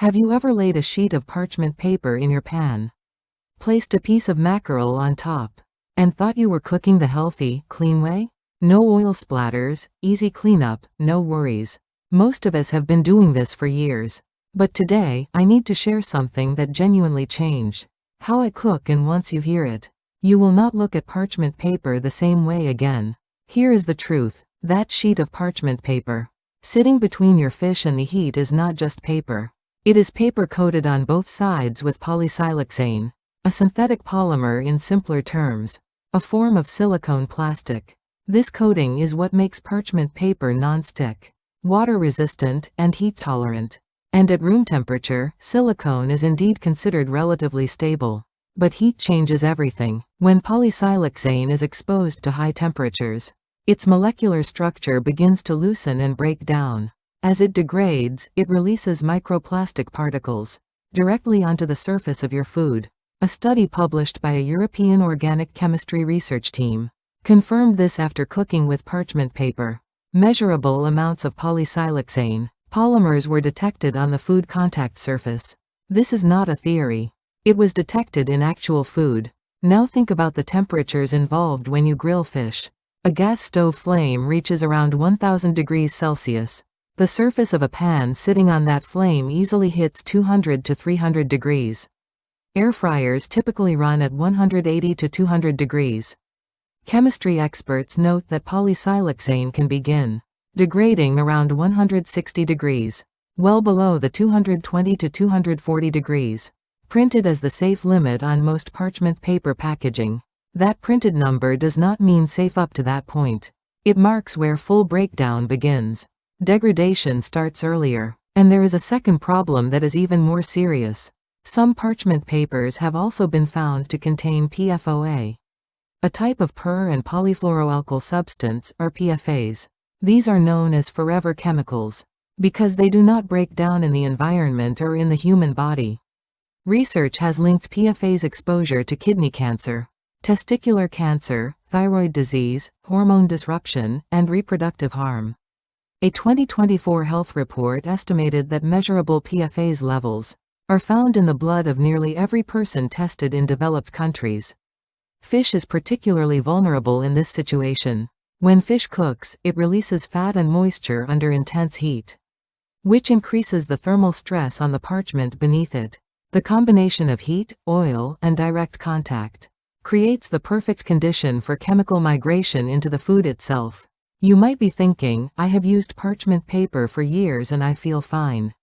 Have you ever laid a sheet of parchment paper in your pan? Placed a piece of mackerel on top? And thought you were cooking the healthy, clean way? No oil splatters, easy cleanup, no worries. Most of us have been doing this for years. But today, I need to share something that genuinely changed how I cook, and once you hear it, you will not look at parchment paper the same way again. Here is the truth. That sheet of parchment paper sitting between your fish and the heat is not just paper. It is paper coated on both sides with polysiloxane, a synthetic polymer, in simpler terms, a form of silicone plastic. This coating is what makes parchment paper non-stick, water-resistant, and heat-tolerant. And at room temperature, silicone is indeed considered relatively stable. But heat changes everything. When polysiloxane is exposed to high temperatures, its molecular structure begins to loosen and break down. As it degrades, it releases microplastic particles directly onto the surface of your food. A study published by a European organic chemistry research team confirmed this after cooking with parchment paper. Measurable amounts of polysiloxane polymers were detected on the food contact surface. This is not a theory. It was detected in actual food. Now think about the temperatures involved when you grill fish. A gas stove flame reaches around 1000 degrees Celsius. The surface of a pan sitting on that flame easily hits 200 to 300 degrees. Air fryers typically run at 180 to 200 degrees. Chemistry experts note that polysiloxane can begin degrading around 160 degrees, well below the 220 to 240 degrees, printed as the safe limit on most parchment paper packaging. That printed number does not mean safe up to that point. It marks where full breakdown begins. Degradation starts earlier. And there is a second problem that is even more serious. Some parchment papers have also been found to contain PFOA, a type of per- and polyfluoroalkyl substance, or PFAs. These are known as forever chemicals because they do not break down in the environment or in the human body. Research has linked PFAs exposure to kidney cancer, testicular cancer, thyroid disease, hormone disruption, and reproductive harm. A 2024 health report estimated that measurable PFAS levels are found in the blood of nearly every person tested in developed countries. Fish is particularly vulnerable in this situation. When fish cooks, it releases fat and moisture under intense heat, which increases the thermal stress on the parchment beneath it. The combination of heat, oil, and direct contact creates the perfect condition for chemical migration into the food itself. You might be thinking, I have used parchment paper for years and I feel fine.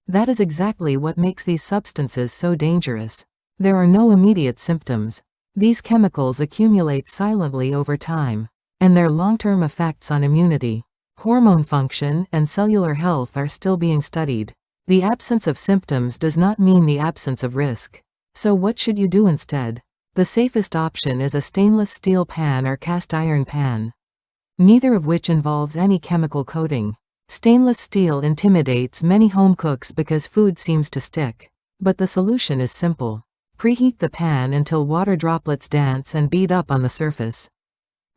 That is exactly what makes these substances so dangerous. There are no immediate symptoms. These chemicals accumulate silently over time, and their long-term effects on immunity, hormone function, and cellular health are still being studied. The absence of symptoms does not mean the absence of risk. So what should you do instead? The safest option is a stainless steel pan or cast iron pan, neither of which involves any chemical coating. Stainless steel intimidates many home cooks because food seems to stick. But the solution is simple. Preheat the pan until water droplets dance and bead up on the surface.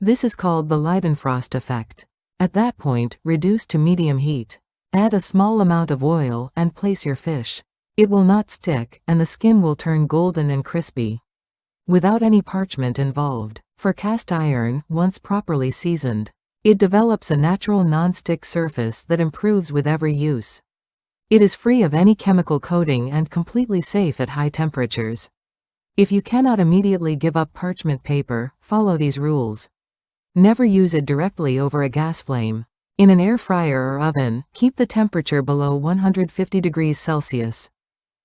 This is called the Leidenfrost effect. At that point, reduce to medium heat. Add a small amount of oil and place your fish. It will not stick, and the skin will turn golden and crispy, without any parchment involved. For cast iron, once properly seasoned, it develops a natural non-stick surface that improves with every use. It is free of any chemical coating and completely safe at high temperatures. If you cannot immediately give up parchment paper, follow these rules. Never use it directly over a gas flame. In an air fryer or oven, keep the temperature below 150 degrees Celsius.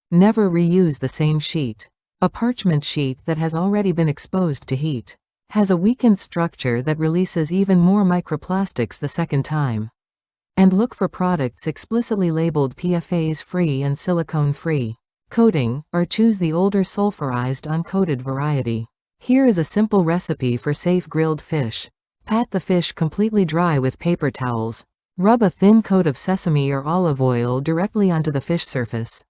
Never reuse the same sheet. A parchment sheet that has already been exposed to heat has a weakened structure that releases even more microplastics the second time. And look for products explicitly labeled PFAS-free and silicone-free coating, or choose the older sulfurized uncoated variety. Here is a simple recipe for safe grilled fish. Pat the fish completely dry with paper towels. Rub a thin coat of sesame or olive oil directly onto the fish surface.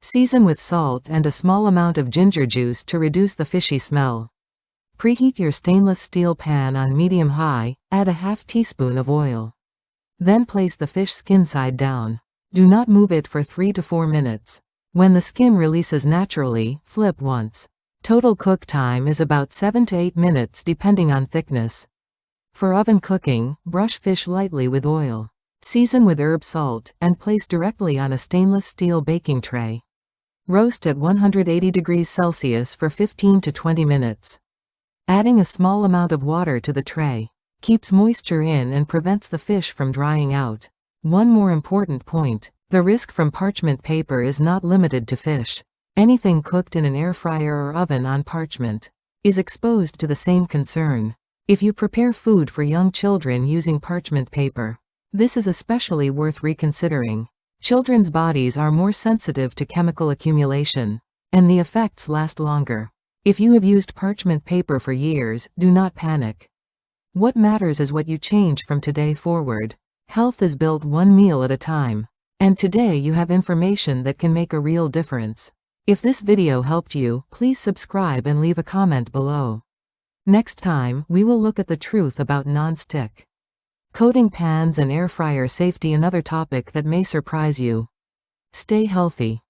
Season with salt and a small amount of ginger juice to reduce the fishy smell. Preheat your stainless steel pan on medium-high, add a half teaspoon of oil. Then place the fish skin side down. Do not move it for 3 to 4 minutes. When the skin releases naturally, flip once. Total cook time is about 7 to 8 minutes depending on thickness. For oven cooking, brush fish lightly with oil. Season with herb salt, and place directly on a stainless steel baking tray. Roast at 180 degrees Celsius for 15 to 20 minutes. Adding a small amount of water to the tray keeps moisture in and prevents the fish from drying out. One more important point: the risk from parchment paper is not limited to fish. Anything cooked in an air fryer or oven on parchment is exposed to the same concern. If you prepare food for young children using parchment paper, this is especially worth reconsidering. Children's bodies are more sensitive to chemical accumulation, and the effects last longer. If you have used parchment paper for years, do not panic. What matters is what you change from today forward. Health is built one meal at a time, and today you have information that can make a real difference. If this video helped you, please subscribe and leave a comment below. Next time, we will look at the truth about non-stick coating pans and air fryer safety, another topic that may surprise you. Stay healthy.